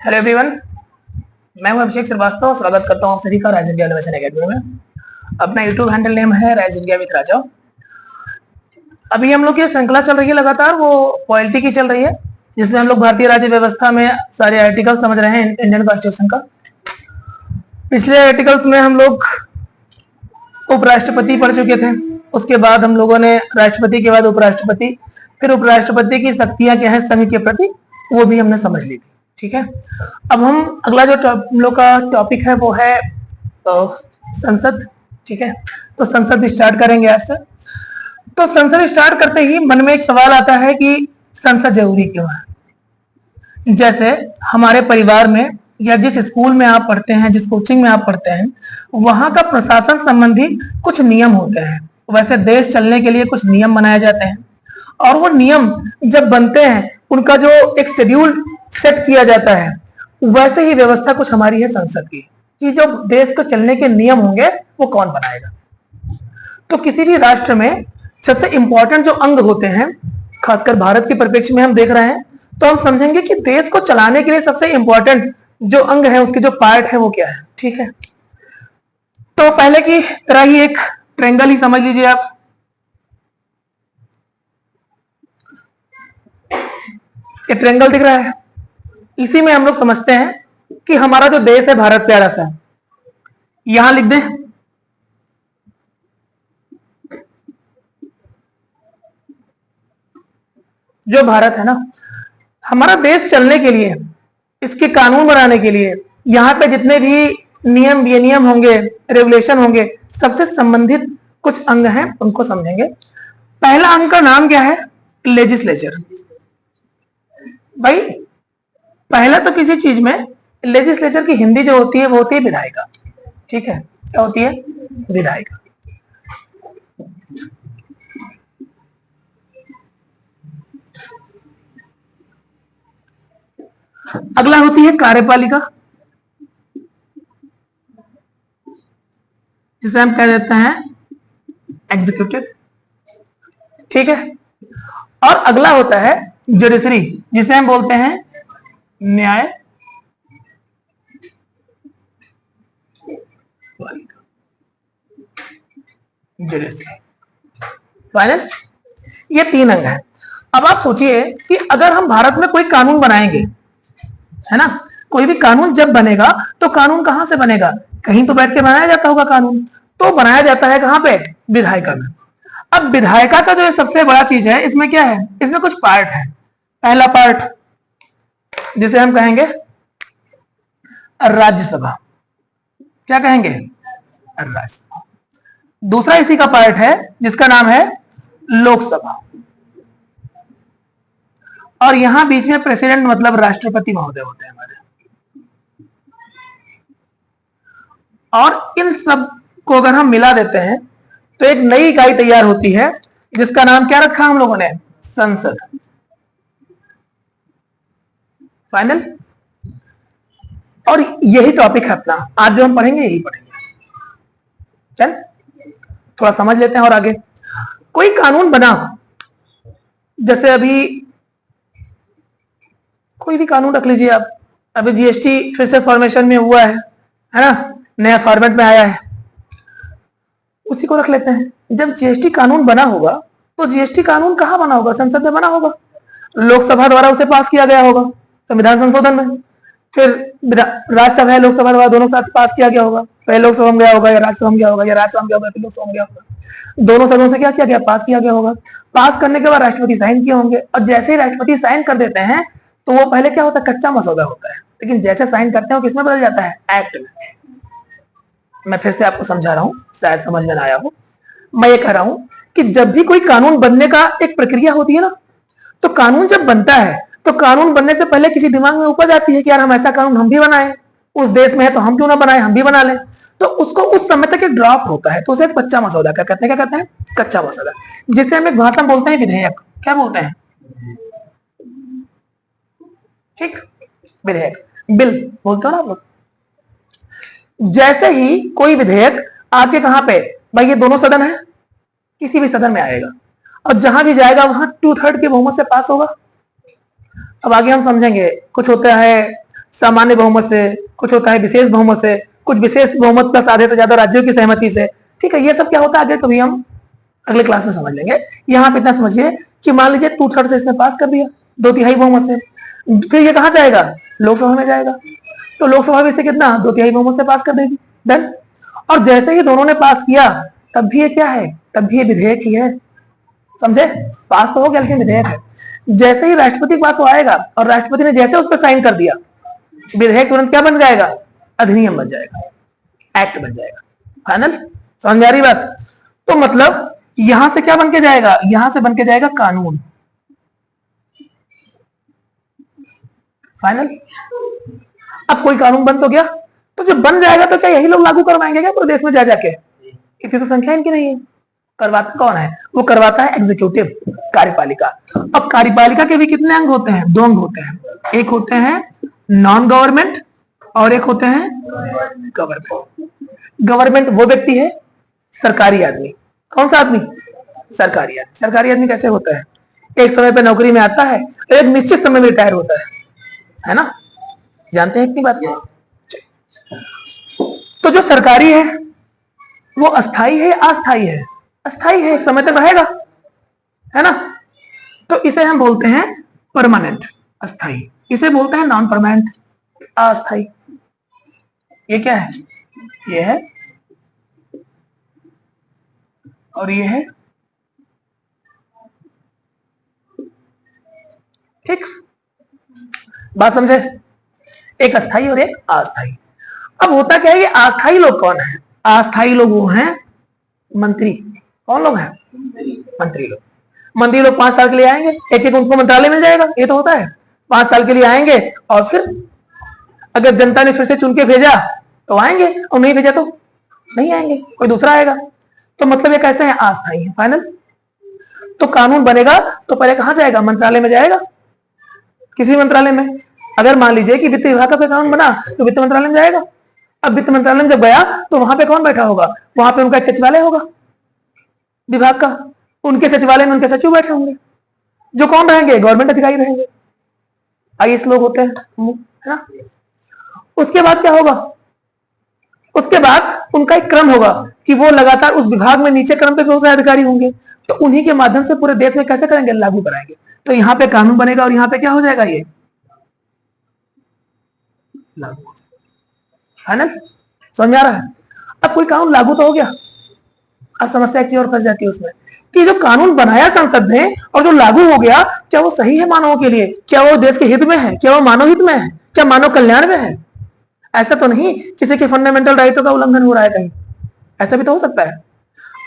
Hello everyone, मैं हूं अभिषेक श्रीवास्तव। स्वागत करता हूं आप सभी का राइज इंडिया इनोवेशन एकेडमी में। अपना यूट्यूब हैंडल नेम है राइज इंडिया विद राजा। अभी हम लोग की श्रृंखला चल रही है लगातार, वो पॉलिटी की चल रही है, जिसमें हम लोग भारतीय राज्य व्यवस्था में सारे आर्टिकल समझ रहे हैं इंडियन कॉन्स्टिट्यूशन का। पिछले आर्टिकल्स में हम लोग उपराष्ट्रपति पढ़ चुके थे, उसके बाद हम लोगों ने राष्ट्रपति के बाद उपराष्ट्रपति, फिर उपराष्ट्रपति की शक्तियां क्या है संघ के प्रति, वो भी हमने समझ ली थी। ठीक है, अब हम अगला जो हम लोग का टॉपिक है वो है संसद। ठीक है, तो संसद स्टार्ट करेंगे आज से। तो संसद स्टार्ट करते ही मन में एक सवाल आता है कि संसद जरूरी क्यों है। जैसे हमारे परिवार में या जिस स्कूल में आप पढ़ते हैं, जिस कोचिंग में आप पढ़ते हैं, वहां का प्रशासन संबंधी कुछ नियम होते हैं। वैसे देश चलने के लिए कुछ नियम बनाए जाते हैं, और वो नियम जब बनते हैं उनका जो एक शेड्यूल सेट किया जाता है, वैसे ही व्यवस्था कुछ हमारी है संसद की, कि जो देश को चलने के नियम होंगे वो कौन बनाएगा। तो किसी भी राष्ट्र में सबसे इंपॉर्टेंट जो अंग होते हैं, खासकर भारत के परिप्रेक्ष्य में हम देख रहे हैं, तो हम समझेंगे कि देश को चलाने के लिए सबसे इंपॉर्टेंट जो अंग है, उसके जो पार्ट है वो क्या है। ठीक है, तो पहले की तरह ही एक ट्रायंगल ही समझ लीजिए आप। ये ट्रायंगल दिख रहा है, इसी में हम लोग समझते हैं कि हमारा जो देश है भारत प्यारा सा, यहां लिख दें जो भारत है ना, हमारा देश चलने के लिए, इसके कानून बनाने के लिए, यहाँ पे जितने भी नियम विनियम होंगे, रेगुलेशन होंगे, सबसे संबंधित कुछ अंग हैं, उनको समझेंगे। पहला अंग का नाम क्या है? लेजिस्लेचर। भाई पहला तो किसी चीज में लेजिस्लेचर की हिंदी जो होती है वो होती है विधायिका। ठीक है, क्या होती है? विधायिका। अगला होती है कार्यपालिका, जिसे हम कह देते हैं एग्जीक्यूटिव। ठीक है, और अगला होता है जुडिशरी, जिसे हम बोलते हैं न्याय जुडिशरी। फाइनल, ये तीन अंग है। अब आप सोचिए कि अगर हम भारत में कोई कानून बनाएंगे, है ना, कोई भी कानून जब बनेगा तो कानून कहां से बनेगा? कहीं तो बैठ के बनाया जाता होगा कानून, तो बनाया जाता है कहां पे? विधायिका में। अब विधायिका का जो सबसे बड़ा चीज है, इसमें क्या है? इसमें कुछ पार्ट है। पहला पार्ट जिसे हम कहेंगे राज्यसभा। क्या कहेंगे? राज्यसभा। दूसरा इसी का पार्ट है जिसका नाम है लोकसभा, और यहां बीच में प्रेसिडेंट मतलब राष्ट्रपति महोदय होते हैं हमारे। और इन सब को अगर हम मिला देते हैं तो एक नई इकाई तैयार होती है, जिसका नाम क्या रखा हम लोगों ने? संसद। फाइनल, और यही टॉपिक है अपना आज जो हम पढ़ेंगे, यही पढ़ेंगे। चल थोड़ा समझ लेते हैं और आगे। कोई कानून बना, जैसे अभी कोई भी कानून रख लीजिए आप, अभी जीएसटी फिर से फॉर्मेशन में हुआ है ना, नया फॉर्मेट में आया है, उसी को रख लेते हैं। जब जीएसटी कानून बना होगा तो जीएसटी कानून कहां बना होगा? संसद में बना होगा, लोकसभा द्वारा उसे पास किया गया होगा संविधान संशोधन में, फिर राज्यसभा लोकसभा द्वारा दोनों साथ पास किया गया होगा। पहले लोकसभा में गया होगा या राज्यसभा में गया होगा, या राज्यसभा में गया होगा फिर लोकसभा में गया होगा, दोनों सदनों से क्या किया गया? पास किया गया होगा। पास करने के बाद राष्ट्रपति साइन किए होंगे, और जैसे ही राष्ट्रपति साइन कर देते हैं तो वो पहले क्या होता है? कच्चा मसौदा होता है, लेकिन जैसे साइन करते हैं किसमें बदल जाता है? एक्ट में। मैं फिर से आपको समझा रहा हूं, शायद समझ में ना आया हो। मैं ये कह रहा हूं कि जब भी कोई कानून बनने का एक प्रक्रिया होती है ना, तो कानून जब बनता है तो कानून बनने से पहले किसी दिमाग में उपज आती है कि यार हम ऐसा कानून हम भी बनाएं, उस देश में है तो हम क्यों ना बनाएं, हम भी बना लें। तो उसको उस समय तक एक ड्राफ्ट होता है, तो उसे एक कच्चा मसौदा क्या कहते हैं? क्या कहते हैं? कच्चा मसौदा, जिसे हम एक भाषा में बोलते हैं विधेयक। क्या बोलते हैं? ठीक, विधेयक, बिल बोलते हो ना आप लोग। जैसे ही कोई विधेयक आपके कहां पे, भाई ये दोनों सदन है, किसी भी सदन में आएगा, और जहां भी जाएगा वहां 2/3 के बहुमत से पास होगा। अब आगे हम समझेंगे, कुछ होता है सामान्य बहुमत से, कुछ होता है विशेष बहुमत से, कुछ विशेष बहुमत प्लस आधे से ज्यादा राज्यों की सहमति से। ठीक है, ये सब क्या होता है आगे कभी हम अगले क्लास में समझ लेंगे। यहाँ पे इतना समझिए कि मान लीजिए 2/3 से इसने पास कर दिया, 2/3 बहुमत से, फिर ये कहाँ जाएगा, लोकसभा में जाएगा। तो लोकसभा में इसे कितना 2/3 बहुमत से पास कर देगी, डन। और जैसे ही दोनों ने पास किया तब भी ये क्या है, तब भी ये विधेयक ही है, समझे। पास तो हो गया लेकिन विधेयक है। जैसे ही राष्ट्रपति के पास वो आएगा और राष्ट्रपति ने जैसे उस पर साइन कर दिया, विधेयक तुरंत क्या बन जाएगा, अधिनियम बन जाएगा, एक्ट बन जाएगा। फाइनल, समझ में आ रही बात। तो मतलब यहां से क्या बन के जाएगा, यहां से बन के जाएगा कानून। फाइनल, अब कोई कानून बन तो गया, तो जब बन जाएगा तो क्या यही लोग लागू करवाएंगे क्या पूरे देश में जा जाके, इतनी तो संख्या इनकी नहीं है। करवाता कौन है, वो करवाता है एग्जीक्यूटिव, कार्यपालिका। अब कार्यपालिका के भी कितने अंग होते हैं, 2 अंग होते हैं, एक होते हैं नॉन गवर्नमेंट और एक होते हैं गवर्नमेंट। गवर्नमेंट वो व्यक्ति है, सरकारी आदमी। कौन सा आदमी, सरकारी आदमी। सरकारी आदमी कैसे होता है, एक समय पे नौकरी में आता है, एक निश्चित समय में रिटायर होता है ना, जानते हैं इतनी बात। तो जो सरकारी है वो अस्थाई है, अस्थाई है, अस्थाई है, एक समय तक रहेगा, है ना। तो इसे हम बोलते हैं परमानेंट, अस्थाई। इसे बोलते हैं नॉन परमानेंट, अस्थाई। ये क्या है, ये है और ये है, ठीक, बात समझे। एक अस्थाई और एक अस्थाई। अब होता क्या है, ये अस्थाई लोग कौन है, अस्थाई लोग वो हैं मंत्री। कौन लोग हैं, मंत्री लोग। मंत्री लोग 5 साल के लिए आएंगे, एक एक उनको मंत्रालय मिल जाएगा, ये तो होता है। 5 साल के लिए आएंगे और फिर अगर जनता ने फिर से चुन के भेजा तो आएंगे, और नहीं भेजा तो नहीं आएंगे, कोई दूसरा आएगा। तो मतलब ये कैसे है, अस्थाई है। फाइनल, तो कानून बनेगा तो पहले कहां जाएगा, मंत्रालय में जाएगा, किसी मंत्रालय में। अगर मान लीजिए कि वित्त विभाग का कानून बना तो वित्त मंत्रालय में जाएगा। अब वित्त मंत्रालय में जब गया तो वहां पे कौन बैठा होगा, वहां पे उनका एक सचिवालय होगा विभाग का, उनके सचिवालय में उनके सचिव बैठे होंगे, जो कौन रहेंगे, गवर्नमेंट अधिकारी रहेंगे, आईएएस लोग होते हैं, है ना। उसके बाद क्या होगा, उसके बाद उनका एक क्रम होगा कि वो लगातार उस विभाग में नीचे क्रम पे बहुत सारे अधिकारी होंगे, तो उन्हीं के माध्यम से पूरे देश में कैसे करेंगे, लागू कराएंगे। तो यहाँ पे कानून बनेगा और यहाँ पे क्या हो जाएगा, ये लागू। फाइनल, समझ में आ रहा है। अब कोई कानून लागू तो हो गया, अब समस्या एक चीज और फंस जाती है उसमें कि जो कानून बनाया संसद ने और जो लागू हो गया, क्या वो सही है मानवों के लिए, क्या वो देश के हित में है, क्या वो मानव हित में है, क्या मानव कल्याण में है। ऐसा तो नहीं किसी के फंडामेंटल राइटों का उल्लंघन हो रहा है कहीं, ऐसा भी तो हो सकता है।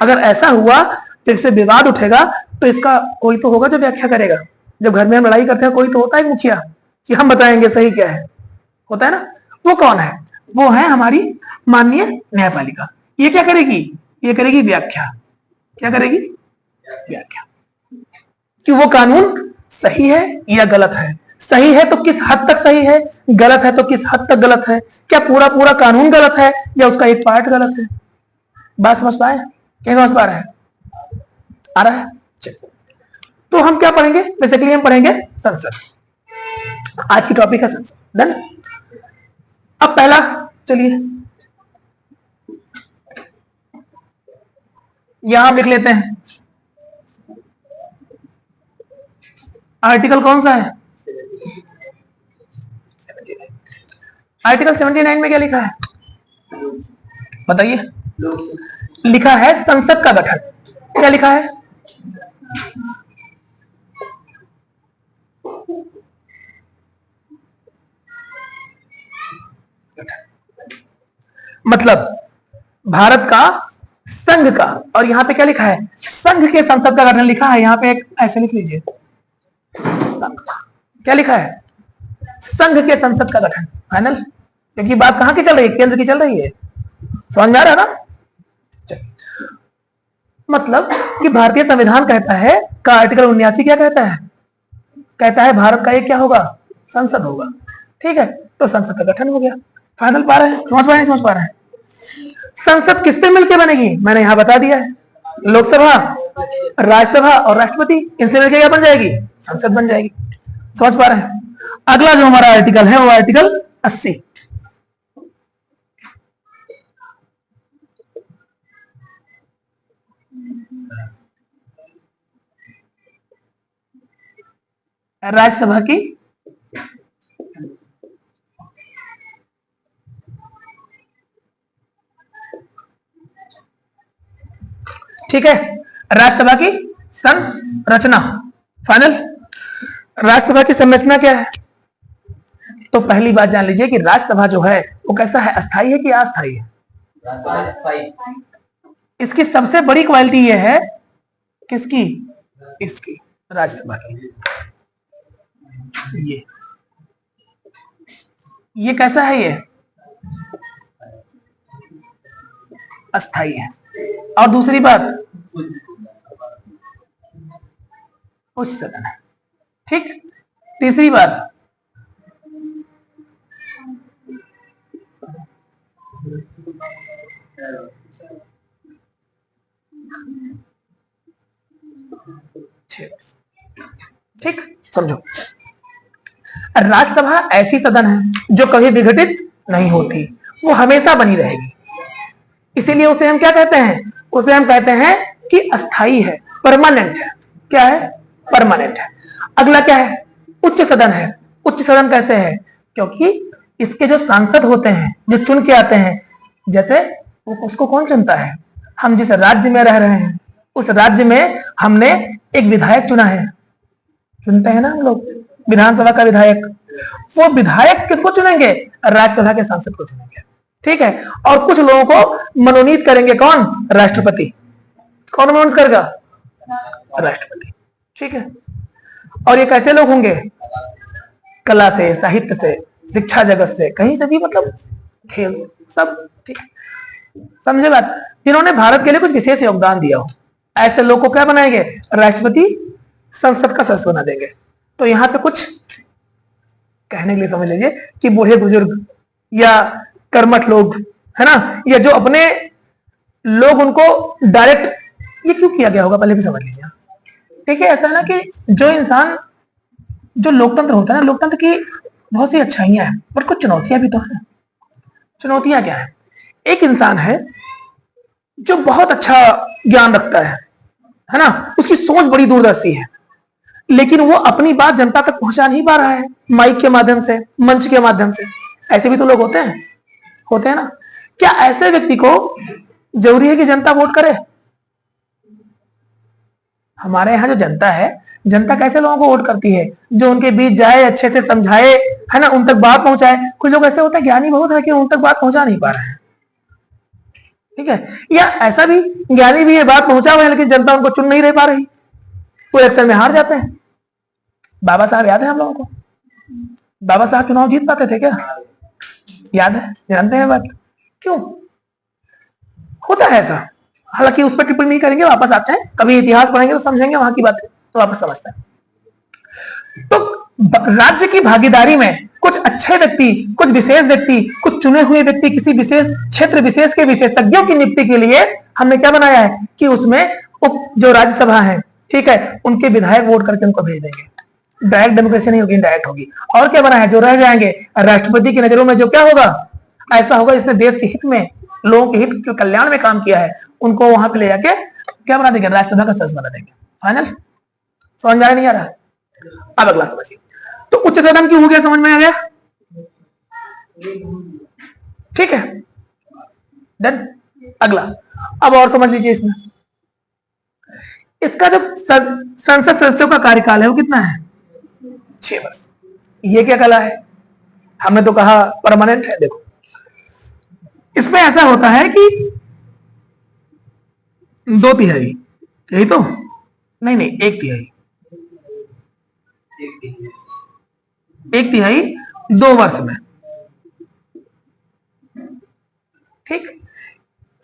अगर ऐसा हुआ तो इससे विवाद उठेगा, तो इसका कोई तो होगा जो व्याख्या करेगा। जब घर में हम लड़ाई करते हैं कोई तो होता है मुखिया कि हम बताएंगे सही क्या है, होता है ना। वो कौन है, वो है हमारी माननीय न्यायपालिका। ये क्या करेगी, ये करेगी व्याख्या। क्या करेगी, व्याख्या कि वो कानून सही है या गलत है। सही है तो किस हद तक सही है, गलत है तो किस हद तक गलत है, क्या पूरा पूरा कानून गलत है या उसका एक पार्ट गलत है। बात समझ पाए, क्या समझ पा रहे हैं, आ रहा है। चलिए, तो हम क्या पढ़ेंगे, बेसिकली हम पढ़ेंगे संसद। आज की टॉपिक है संसद, डन। अब पहला, चलिए यहां लिख लेते हैं, आर्टिकल कौन सा है, आर्टिकल 79 में क्या लिखा है बताइए। लिखा है संसद का गठन। क्या लिखा है, मतलब भारत का संघ का, और यहां पे क्या लिखा है, संघ के संसद का गठन लिखा है। यहां पे एक ऐसे लिख लीजिए, संघ। क्या लिखा है, संघ के संसद का गठन। फाइनल, क्योंकि बात कहां की चल रही है, केंद्र की चल रही है, समझ में आ रहा है ना। मतलब कि भारतीय संविधान कहता है का आर्टिकल 79 क्या कहता है, कहता है भारत का एक क्या होगा, संसद होगा। ठीक है, तो संसद का गठन हो गया। फाइनल पा रहे हैं, समझ पा रहे हैं, समझ पा रहे हैं। संसद किससे मिलकर बनेगी, मैंने यहां बता दिया है, लोकसभा, राज्यसभा और राष्ट्रपति, इनसे मिलकर क्या बन जाएगी, संसद बन जाएगी। समझ पा रहे हैं। अगला जो हमारा आर्टिकल है वो आर्टिकल 80। राज्यसभा की ठीक है, राज्यसभा की संरचना फाइनल। राज्यसभा की संरचना क्या है? तो पहली बात जान लीजिए कि राज्यसभा जो है वो कैसा है, अस्थाई है कि अस्थाई है? इसकी सबसे बड़ी क्वालिटी ये है, किसकी? इसकी, राज्यसभा की। ये कैसा है? ये अस्थाई है। और दूसरी बात, उच्च सदन है। ठीक। तीसरी बात, ठीक, समझो। राज्यसभा ऐसी सदन है जो कभी विघटित नहीं होती, वो हमेशा बनी रहेगी, इसीलिए उसे हम क्या कहते हैं? उसे हम कहते हैं कि अस्थाई है, परमानेंट है। क्या है? परमानेंट है। अगला क्या है? उच्च सदन है। उच्च सदन कैसे है? क्योंकि इसके जो सांसद होते हैं, जो चुन के आते हैं, जैसे उसको कौन चुनता है? हम जिस राज्य में रह रहे हैं उस राज्य में हमने एक विधायक चुना है, चुनते हैं ना हम लोग, विधानसभा का विधायक। वो विधायक किसको चुनेंगे? राज्यसभा के सांसद को चुनेंगे। ठीक है। और कुछ लोगों को मनोनीत करेंगे, कौन? राष्ट्रपति। कौन मनोनीत करेगा? राष्ट्रपति। ठीक है। और ये कैसे लोग होंगे? कला से, साहित्य से, शिक्षा जगत से, कहीं से भी, मतलब खेल सब। ठीक, समझे बात? जिन्होंने भारत के लिए कुछ विशेष योगदान दिया हो, ऐसे लोग को क्या बनाएंगे? राष्ट्रपति संसद का सदस्य बना देंगे। तो यहां पे कुछ कहने के लिए समझ लीजिए कि बूढ़े बुजुर्ग या कर्मठ लोग, है ना, या जो अपने लोग, उनको डायरेक्ट, ये क्यों किया गया होगा पहले भी समझ लीजिए। देखिए, ऐसा है ना कि जो इंसान, जो लोकतंत्र होता है ना, लोकतंत्र की बहुत सी अच्छाइयां हैं पर कुछ चुनौतियां भी तो हैं। चुनौतियां क्या है? एक इंसान है जो बहुत अच्छा ज्ञान रखता है ना, उसकी सोच बड़ी दूरदर्शी है, लेकिन वो अपनी बात जनता तक पहुंचा नहीं पा रहा है, माइक के माध्यम से, मंच के माध्यम से। ऐसे भी तो लोग होते हैं ना। क्या ऐसे व्यक्ति को जरूरी है कि जनता वोट करे? हमारे यहाँ जो जनता है, जनता कैसे लोगों को वोट करती है? जो उनके बीच जाए, अच्छे से समझाए, है ना, उन तक बात पहुंचाए। कुछ लोग ऐसे होते हैं, ज्ञानी बहुत है कि उन तक बात पहुंचा नहीं पा रहे हैं। ठीक है। या ऐसा भी ज्ञानी भी है, बात पहुंचा हुआ है, लेकिन जनता उनको चुन नहीं रह पा रही, वो इलेक्शन में हार जाते हैं। बाबा साहब याद है हम लोगों को? बाबा साहब चुनाव जीत पाते थे क्या? याद है? जानते हैं बात? क्यों होता है ऐसा? हालांकि उस पर टिप्पणी नहीं करेंगे, वापस आते हैं, कभी इतिहास पढ़ेंगे तो समझेंगे वहां की बातें, तो वापस समझते हैं। तो राज्य की भागीदारी में कुछ अच्छे व्यक्ति, कुछ विशेष व्यक्ति, कुछ चुने हुए व्यक्ति, किसी विशेष क्षेत्र विशेष के विशेषज्ञों की नियुक्ति के लिए हमने क्या बनाया है कि उसमें जो राज्यसभा है, ठीक है, उनके विधायक वोट करके उनको भेज देंगे। डायरेक्ट डेमोक्रेसी नहीं होगी, इनडायरेक्ट होगी। और क्या बना है? जो रह जाएंगे राष्ट्रपति की नजरों में, जो क्या होगा, ऐसा होगा जिसने देश के हित में, लोगों के हित के कल्याण में काम किया है, उनको वहां पे ले जाके क्या बना देंगे? राज्यसभा का सदस्य बना देंगे। फाइनल? समझ में आ रहा नहीं आ रहा? अब अगला समझिए। तो उच्च सदन क्यों हो गया? समझ में आ गया? ठीक है, डन। अगला अब और समझ लीजिए। इसमें इसका जो संसद सदस्यों का कार्यकाल है वो कितना है? 6 वर्ष। ये क्या कला है? हमने तो कहा परमानेंट है। देखो, इसमें ऐसा होता है कि 2/3, यही तो, नहीं 1/3, 1/3 2 वर्ष में। ठीक।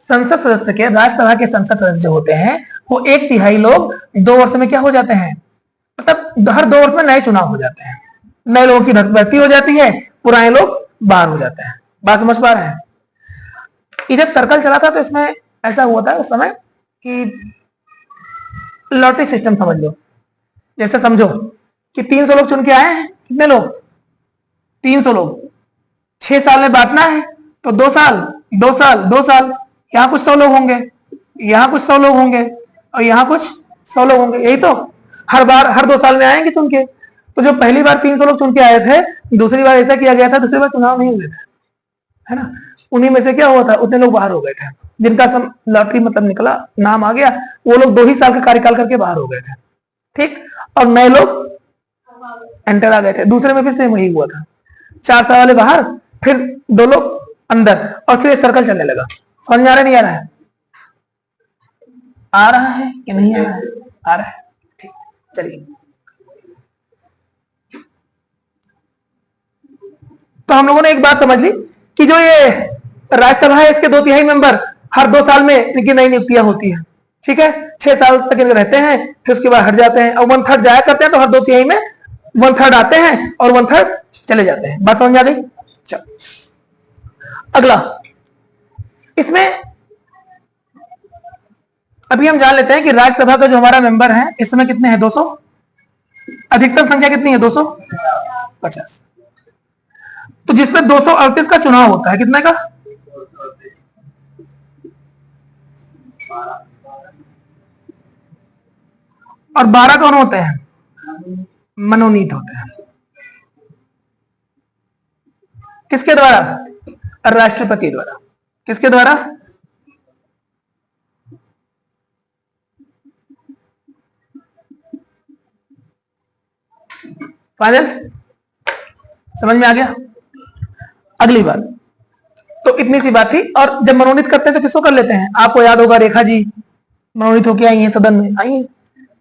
संसद सदस्य के, राज्यसभा के संसद सदस्य जो होते हैं, वो 1/3 लोग 2 वर्ष में क्या हो जाते हैं? मतलब हर 2 वर्ष में नए चुनाव हो जाते हैं, नए लोगों की भर्ती हो जाती है, पुराने लोग बाहर हो जाते हैं। बात समझ पा रहे हैं? ये जब सर्कल चला था तो इसमें ऐसा हुआ था उस समय कि लॉटरी सिस्टम समझ लो। जैसे समझो कि 300 लोग चुन के आए हैं। कितने लोग? 300 लोग। 6 साल में बांटना है तो 2 साल 2 साल 2 साल, यहाँ कुछ 100 लोग होंगे, यहाँ कुछ 100 लोग होंगे और यहाँ कुछ 100 लोग होंगे, यही तो हर बार हर 2 साल में आएंगे चुन के। तो जो पहली बार 300 लोग चुन के आए थे, दूसरी बार ऐसा किया गया था, दूसरी बार चुनाव नहीं हुए थे, है ना। उन्हीं में से क्या हुआ था, उतने लोग बाहर हो गए थे जिनका लॉटरी मतलब निकला, नाम आ गया, वो लोग 2 ही साल का कार्यकाल करके बाहर हो गए थे, ठीक। और नए लोग एंटर आ गए थे। दूसरे में फिर सेम वही हुआ था, 4 साल वाले बाहर, फिर 2 लोग अंदर, और फिर सर्कल चलने लगा। समझ में आ रहा है नहीं आ रहा है? आ रहा है कि नहीं आ रहा है? आ रहा है, ठीक। चलिए, तो हम लोगों ने एक बात समझ ली कि जो ये राज्यसभा है, इसके 2/3 मेंबर हर 2 साल में इनकी नई नियुक्तियां होती है, ठीक है। 6 साल तक इनके रहते हैं, फिर उसके बाद हट जाते हैं, और 1/3 जाया करते हैं, तो हर 2/3 में 1/3 आते हैं और 1/3 चले जाते हैं। बात समझ आ गई? चलो अगला, इसमें अभी हम जान लेते हैं कि राज्यसभा का जो हमारा मेंबर है इस समय कितने हैं, 200। अधिकतम संख्या कितनी है, 250। तो जिसमें 238 का चुनाव होता है, कितने का? और 12 कौन होते हैं? मनोनीत होते हैं। किसके द्वारा? राष्ट्रपति द्वारा। किसके द्वारा? फाइनल समझ में आ गया? अगली बात, तो इतनी सी बात थी। और जब मनोनीत करते हैं तो किसको कर लेते हैं? आपको याद होगा, रेखा जी मनोनीत होकर आई हैं, सदन में आई हैं,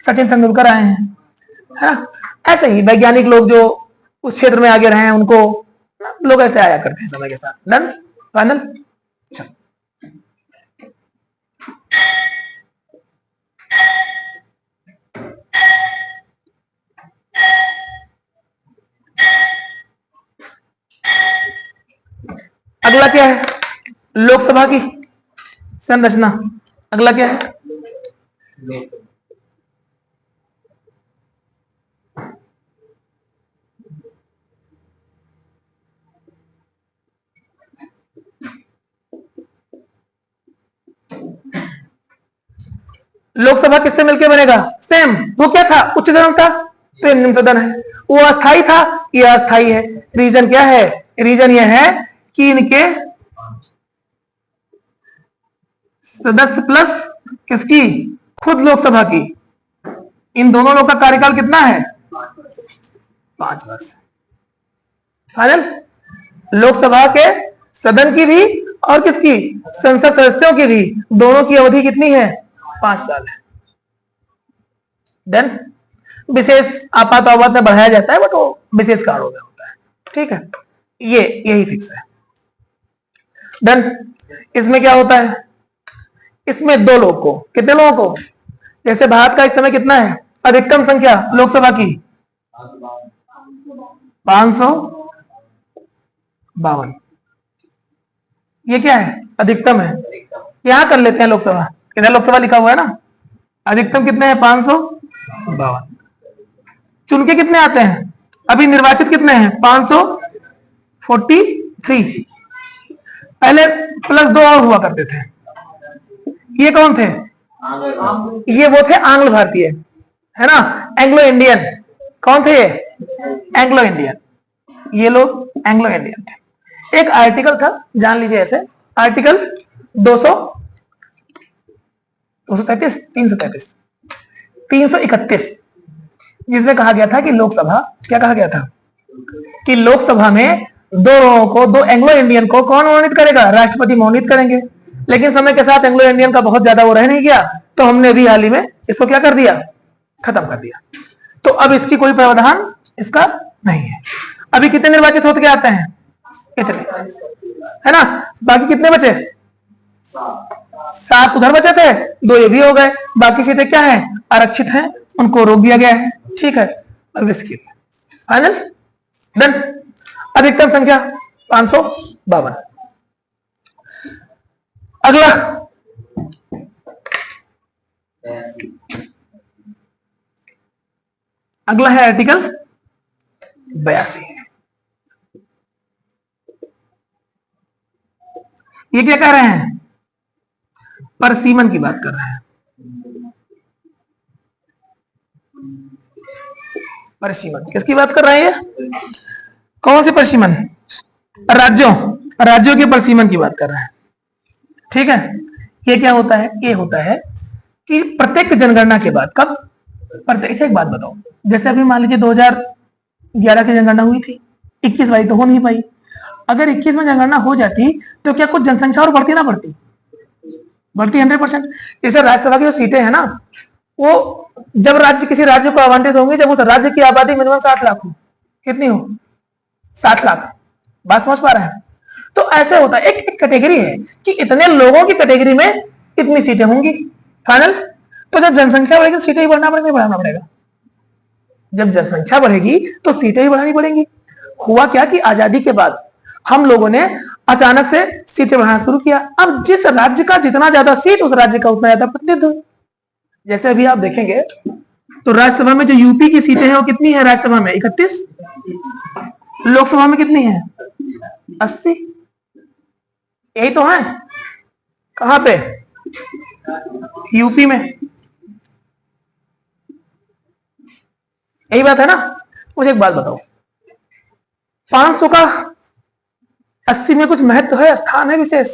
सचिन तेंदुलकर आए हैं, है ना। ऐसे ही वैज्ञानिक लोग जो उस क्षेत्र में आगे रहे हैं, उनको लोग ऐसे आया करते हैं समय के साथ। डन? फाइनल? अगला क्या है? लोकसभा की संरचना। अगला क्या है? लोकसभा किससे मिलकर बनेगा? सेम। वो क्या था? उच्च सदन था, तो निम्न सदन है। वो अस्थाई था, ये अस्थाई है। रीजन क्या है? रीजन ये है कि इनके सदस्य प्लस किसकी? खुद लोकसभा की। इन दोनों लोग का कार्यकाल कितना है? 5 वर्ष। फाइनल? लोकसभा के सदन की भी और किसकी? संसद सदस्यों की भी, दोनों की अवधि कितनी है? 5 साल है। देन विशेष आपात में बढ़ाया जाता है, बट वो विशेष कारणों में होता है, ठीक है। ये यही फिक्स है। डन? इसमें क्या होता है? इसमें 2 लोग को, कितने लोगों को? जैसे भारत का इस समय कितना है अधिकतम संख्या लोकसभा की? 552। ये क्या है? अधिकतम है। यहां कर लेते हैं लोकसभा, इधर लोकसभा लिखा हुआ है ना। अधिकतम कितने हैं? 552। चुन के कितने आते हैं? अभी निर्वाचित कितने हैं? 543। पहले +2 और हुआ करते थे। ये कौन थे? ये वो थे आंग्ल भारतीय, है ना, एंग्लो इंडियन। कौन थे ये? Anglo Indian. ये लोग एंग्लो इंडियन थे। एक आर्टिकल था, जान लीजिए ऐसे, आर्टिकल 233, 333, 331, जिसमें कहा गया था कि लोकसभा, क्या कहा गया था कि लोकसभा में 2 लोगों को, 2 एंग्लो इंडियन को कौन मनोनीत करेगा? राष्ट्रपति मनोनीत करेंगे। लेकिन समय के साथ एंग्लो इंडियन का बहुत ज्यादा वो रह नहीं गया, तो हमने भी हाल ही में इसको क्या कर दिया? खत्म कर दिया। तो अब इसकी कोई प्रावधान इसका नहीं है। अभी कितने निर्वाचित होते आते हैं? इतने, है ना। बाकी कितने बचे? 7 उधर बचे थे, 2 ये भी हो गए। बाकी सीटें क्या है? आरक्षित हैं, उनको रोक दिया गया है, ठीक है। अब इसकी फाइनल? डन? अधिकतम संख्या 552। अगला, अगला है आर्टिकल 82। ये क्या कह रहे हैं? परसीमन की बात कर रहे हैं। परसीमन किसकी बात कर रहे हैं? कौन से परसीमन? राज्यों, राज्यों के परसीमन की बात कर रहे हैं। ठीक है, ये क्या होता है? ये होता है कि प्रत्येक जनगणना के बाद, कब? प्रत्येक से एक बात बताओ, जैसे अभी मान लीजिए 2011 की जनगणना हुई थी, 21 वाली तो हो नहीं पाई। अगर 21 में जनगणना हो जाती तो क्या कुछ जनसंख्या और बढ़ती ना बढ़ती? बढ़ती 100%। जैसे राज्यसभा की जो सीटें हैं ना, वो जब राज्य किसी राज्य को आवंटित होंगी जब उस राज्य की आबादी मिनिमम 60 लाख हो। कितनी हो? 60 लाख। बात समझ पा रहे हैं? तो ऐसे होता है, एक कैटेगरी है कि इतने लोगों की कैटेगरी में इतनी सीटें होंगी। फाइनल। तो जब जनसंख्या बढ़ेगी तो सीटें ही बढ़ना पड़ेगी, बढ़ाना पड़ेगा। जब जनसंख्या बढ़ेगी तो सीटें ही बढ़ानी पड़ेंगी। हुआ क्या कि आजादी के बाद हम लोगों ने अचानक से सीटें बढ़ाना शुरू किया। अब जिस राज्य का जितना ज्यादा सीट, उस राज्य का उतना ज्यादा प्रतिनिधित्व। जैसे अभी आप देखेंगे तो राज्यसभा में जो यूपी की सीटें हैं वो कितनी है? राज्यसभा में 31, लोकसभा में कितनी है? 80। यही तो है। कहां पे? यूपी में। यही बात है ना। मुझे एक बात बताओ, 500 का 80 में कुछ महत्व है, स्थान है विशेष?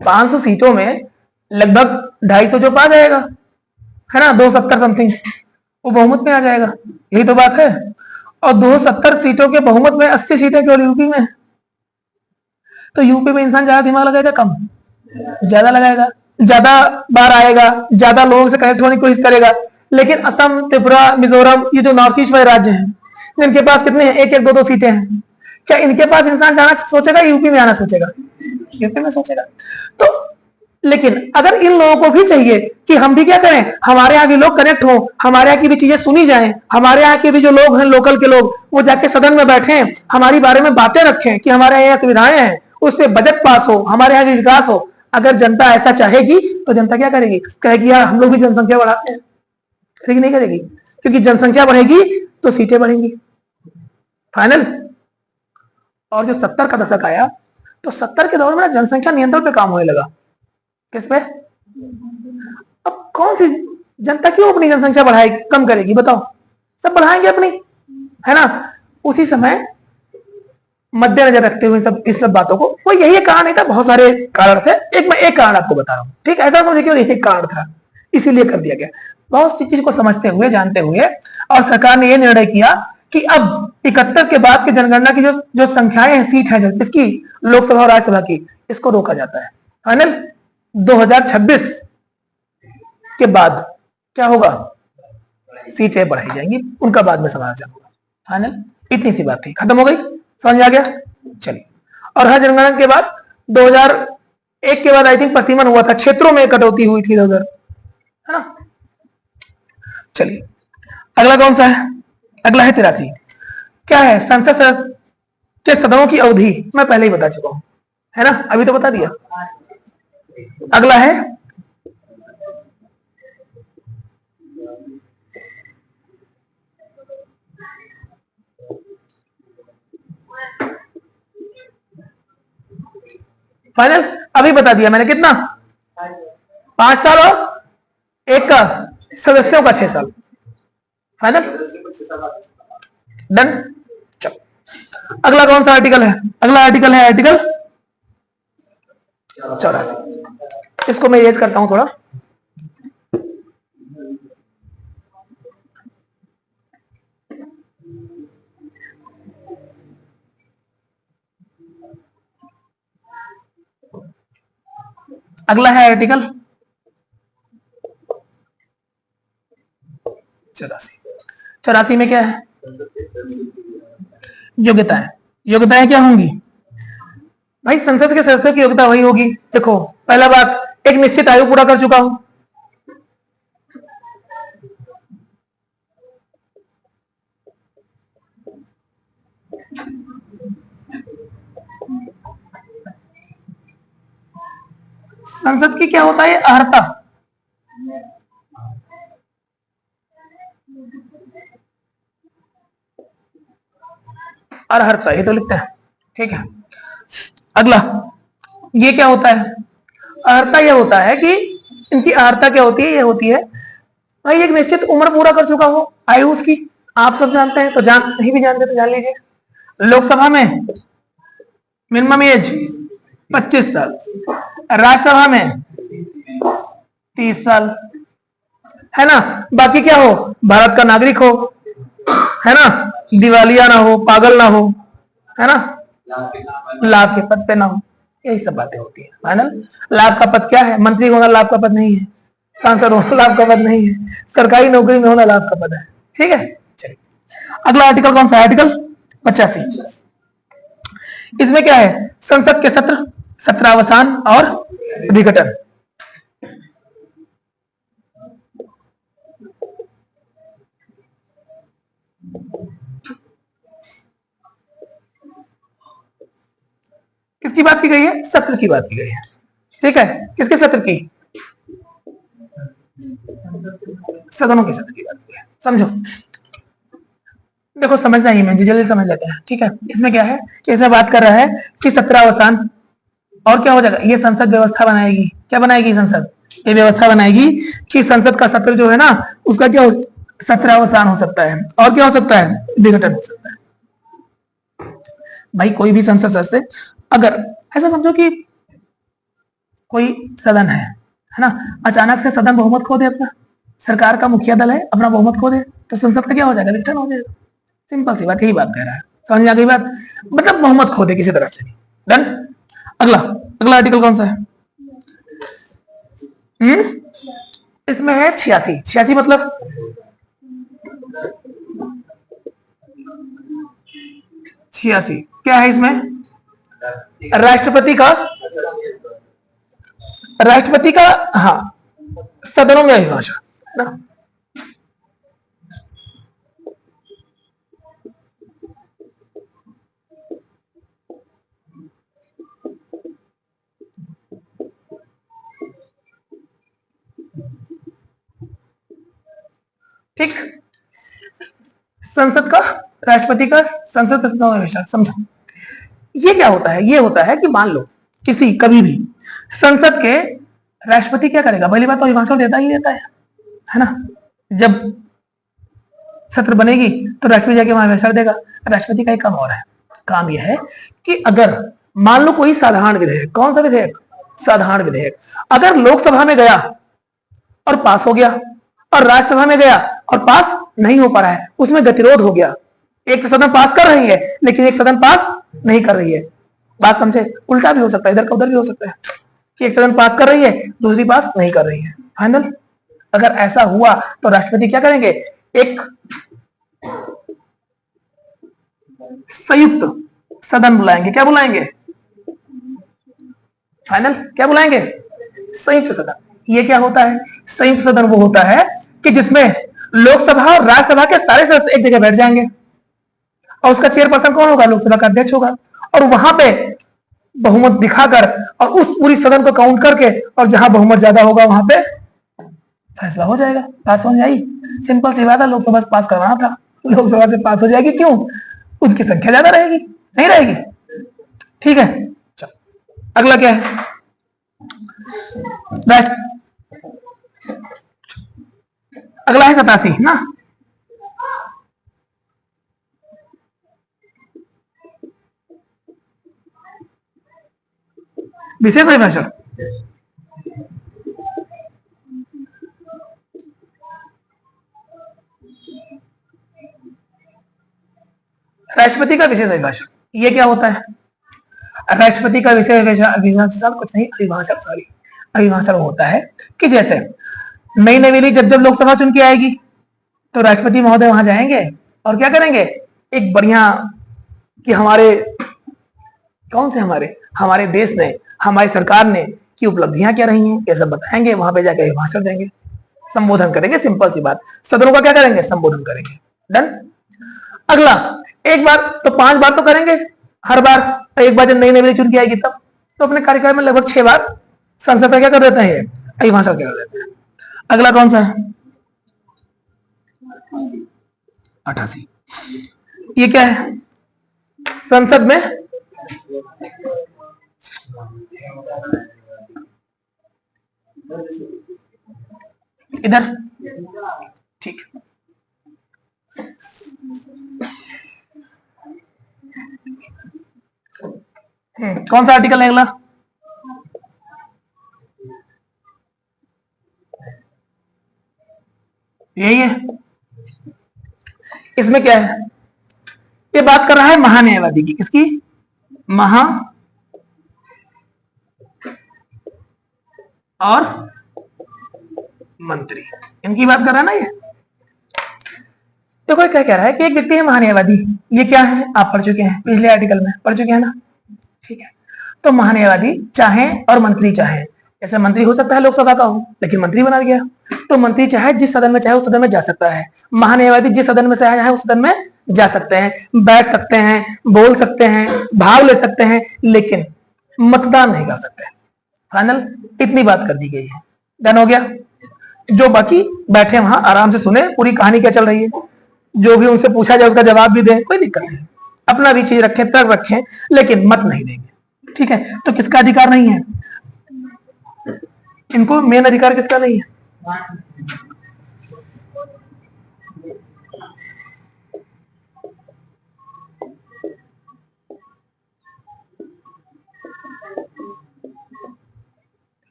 500 सीटों में लगभग 250 जो पा जाएगा, है ना, 270 समथिंग, वो बहुमत में आ जाएगा। यही तो बात है। और 270 सीटों के बहुमत में 80 सीटें केवल यूपी में। तो यूपी में इंसान ज्यादा दिमाग लगाएगा कम? ज्यादा लगाएगा, ज्यादा बार आएगा, ज्यादा लोगों से कनेक्ट होने की कोशिश करेगा। लेकिन असम, त्रिपुरा, मिजोरम, ये जो नॉर्थ ईस्ट वाले राज्य हैं, इनके पास कितने हैं? एक एक दो दो सीटें हैं। क्या इनके पास इंसान जाना सोचेगा, यूपी में आना सोचेगा? यूपी में सोचेगा। तो लेकिन अगर इन लोगों को भी चाहिए कि हम भी क्या करें, हमारे यहाँ भी लोग कनेक्ट हो, हमारे यहाँ की भी चीजें सुनी जाएं, हमारे यहाँ के भी जो लोग हैं, लोकल के लोग, वो जाके सदन में बैठे, हमारी बारे में बातें रखें कि हमारे यहाँ सुविधाएं हैं, उस पर बजट पास हो, हमारे यहाँ भी विकास हो। अगर जनता ऐसा चाहेगी तो जनता क्या करेगी? कहेगी यार हम लोग भी जनसंख्या बढ़ाते हैं। करेगी नहीं करेगी? क्योंकि जनसंख्या बढ़ेगी तो सीटें बढ़ेंगी। फाइनल। और जो 70 का दशक आया तो 70 के दौर में जनसंख्या नियंत्रण पे काम होने लगा। किस पे? अब कौन सी जनता क्यों अपनी जनसंख्या बढ़ाएगी, कम करेगी? बताओ। सब बढ़ाएंगे अपनी, है ना। उसी समय मद्देनजर रखते हुए सब इस सब बातों को, वो यही कारण है था, बहुत सारे कारण थे, मैं एक कारण आपको बता रहा हूं। ठीक, ऐसा समझिए कि यही कारण था, इसीलिए कर दिया गया। बहुत सी चीज को समझते हुए, जानते हुए, और सरकार ने यह निर्णय किया कि अब 71 के बाद की जनगणना की जो संख्याएं हैं, सीट है इसकी, लोकसभा और राज्यसभा की, इसको रोका जाता है। फाइनल। 2026 के बाद क्या होगा? सीटें बढ़ाई जाएंगी, उनका बाद में समाधान होगा। फाइनल। इतनी सी बात थी, खत्म हो गई। समझ में आ गया? चलिए। और हर जनगणना के बाद 2001 के बाद आई थिंक पसीमन हुआ था, क्षेत्रों में कटौती हुई थी उधर, है ना। चलिए, अगला कौन सा है? अगला है 83। क्या है? संसद के सदनों की अवधि। मैं पहले ही बता चुका हूं, है ना, अभी तो बता दिया। अगला है फाइनल। अभी बता दिया मैंने, कितना? 5 साल और एक का सदस्यों का 6 साल। फाइनल। डन। चलो, अगला कौन सा आर्टिकल है? अगला आर्टिकल है आर्टिकल 84। इसको मैं एज करता हूं थोड़ा। अगला है आर्टिकल 84। 84 में क्या है? योग्यताएं। योग्यताएं क्या होंगी भाई? संसद के सदस्यों की योग्यता वही होगी। देखो, पहला बात, एक निश्चित आयु पूरा कर चुका हूं। संसद की क्या होता है? अर्हता। अर्हता, ये तो लिखते हैं। ठीक है। अगला, ये क्या होता है? अर्हता यह होता है कि इनकी अर्हता क्या होती है? ये होती है भाई एक निश्चित उम्र पूरा कर चुका हो, आयु उसकी। आप सब जानते हैं, तो जान नहीं भी जानते तो जान लीजिए। लोकसभा में मिनिमम एज 25 साल, राज्यसभा में 30 साल, है ना। बाकी क्या हो? भारत का नागरिक हो, है ना, दिवालिया ना हो, पागल ना हो, है ना, लाभ के पद पे ना हो, यही सब बातें होती है। फाइनल। लाभ का पद क्या है? मंत्री होना लाभ का पद नहीं है, सांसद होना लाभ का पद नहीं है, सरकारी नौकरी में होना लाभ का पद है। ठीक है, चलिए अगला आर्टिकल कौन सा है? आर्टिकल 85। इसमें क्या है? संसद के सत्र, सत्रावसान और विघटन। किसकी बात की गई है? सत्र की बात की गई है। ठीक है, किसके सत्र की? सदनों के सत्र की बात की है। समझो, देखो समझना ही, मैं जल्दी समझ लेते हैं। ठीक है, इसमें क्या है कि इसमें बात कर रहा है कि सत्रावसान और क्या हो जाएगा? ये संसद व्यवस्था बनाएगी। क्या बनाएगी? संसद ये व्यवस्था बनाएगी कि संसद का सत्र जो है ना, उसका क्या सत्रावसान हो सकता है, और क्या हो सकता है? विघटन हो सकता है। भाई कोई भी संसद सदस्य, अगर ऐसा समझो कि कोई सदन है ना, अचानक से सदन बहुमत खो दे, अपना सरकार का मुखिया दल है अपना बहुमत खो दे, तो संसद का क्या हो जाएगा? विघटन हो जाएगा। सिंपल सी बात, यही बात कह रहा है। समझ में आ गई बात? मतलब बहुमत खो दे किसी तरह से। डन। अगला अगला आर्टिकल कौन सा है? इसमें है 86। 86 मतलब 86 क्या है? इसमें राष्ट्रपति का, हाँ, सदनों में अभिभाषण, है ना। ठीक, संसद का, राष्ट्रपति का, संसद का सदनों में अभिभाषण। समझो ये क्या होता है? ये होता है कि मान लो किसी कभी भी संसद के राष्ट्रपति क्या करेगा? पहली बात तो अभिभाषण देता ही देता है ना। जब सत्र बनेगी तो राष्ट्रपति जाके वहां अभिभाषण देगा। राष्ट्रपति का एक काम और है, काम यह है कि अगर मान लो कोई साधारण विधेयक, कौन सा विधेयक? साधारण विधेयक, अगर लोकसभा में गया और पास हो गया और राज्यसभा में गया और पास नहीं हो पा रहा है, उसमें गतिरोध हो गया, एक सदन पास कर रही है लेकिन एक सदन पास नहीं कर रही है। बात समझे? उल्टा भी हो सकता है, इधर का उधर भी हो सकता है कि एक सदन पास कर रही है, दूसरी पास नहीं कर रही है। फाइनल। अगर ऐसा हुआ तो राष्ट्रपति क्या करेंगे? एक संयुक्त सदन बुलाएंगे। क्या बुलाएंगे? फाइनल, क्या बुलाएंगे? संयुक्त सदन। ये क्या होता है? संयुक्त सदन वो होता है कि जिसमें लोकसभा और राज्यसभा के सारे सदस्य एक जगह बैठ जाएंगे और उसका चेयरपर्सन कौन होगा? लोकसभा का अध्यक्ष होगा। और वहां पे बहुमत दिखाकर और उस पूरी सदन को काउंट करके, और जहां बहुमत ज्यादा होगा वहां पे फैसला हो जाएगा। बात समझ आई? सिंपल सी बात है, लोकसभा से पास करवाना था, लोकसभा से पास हो जाएगी। क्यों? उनकी संख्या ज्यादा रहेगी, नहीं रहेगी? ठीक है, चलो अगला क्या है? अगला है 87 ना। विशेष अभिभाषण। राष्ट्रपति का विशेष अभिभाषण, ये क्या होता है? राष्ट्रपति का विशेष अभिभाषण कुछ नहीं, अभिभाषण, सॉरी, अभिभाषण होता है कि जैसे नई नवेली जब जब लोकसभा चुन के आएगी तो राष्ट्रपति महोदय वहां जाएंगे और क्या करेंगे? एक बढ़िया कि हमारे कौन से हमारे देश ने, हमारी सरकार ने की उपलब्धियां क्या रही हैं, ये सब बताएंगे। वहां पे जाके भाषण देंगे, संबोधन करेंगे। सिंपल सी बात, सदनों का क्या करेंगे? संबोधन करेंगे। डन। अगला, एक बार तो 5 बार तो करेंगे हर बार। एक बार जब नई नई चुन के आएगी तब तो अपने कार्यकाल में लगभग 6 बार संसद में क्या कर देते हैं? अभिभाषण क्या कर देते हैं। अगला कौन सा है? 88। ये क्या है? संसद में इधर ठीक। कौन सा आर्टिकल है अगला? यही है। इसमें क्या है? ये बात कर रहा है महान्यायवादी की। किसकी? महा और मंत्री, इनकी बात कर रहा है ना ये। तो कोई क्या कह रहा है कि एक व्यक्ति है महान्यायवादी। ये क्या है? आप पढ़ चुके हैं, पिछले आर्टिकल में पढ़ चुके हैं ना, ठीक है। तो महान्यायवादी चाहे और मंत्री चाहे, जैसे मंत्री हो सकता है लोकसभा का हो, लेकिन मंत्री बना गया, तो मंत्री चाहे जिस सदन में चाहे उस सदन में जा सकता है। महान्यायवादी जिस सदन में चाहे उस सदन में जा सकते हैं, बैठ सकते हैं, बोल सकते हैं, भाग ले सकते हैं, लेकिन मतदान नहीं कर सकते। फाइनल, इतनी बात कर दी गई है। डन हो गया। जो बाकी बैठे वहां आराम से सुने पूरी कहानी क्या चल रही है, जो भी उनसे पूछा जाए उसका जवाब भी दें, कोई दिक्कत नहीं। अपना भी चीज रखें, तर्क रखें, लेकिन मत नहीं देंगे, ठीक है। तो किसका अधिकार नहीं है? इनको मेन अधिकार किसका नहीं है?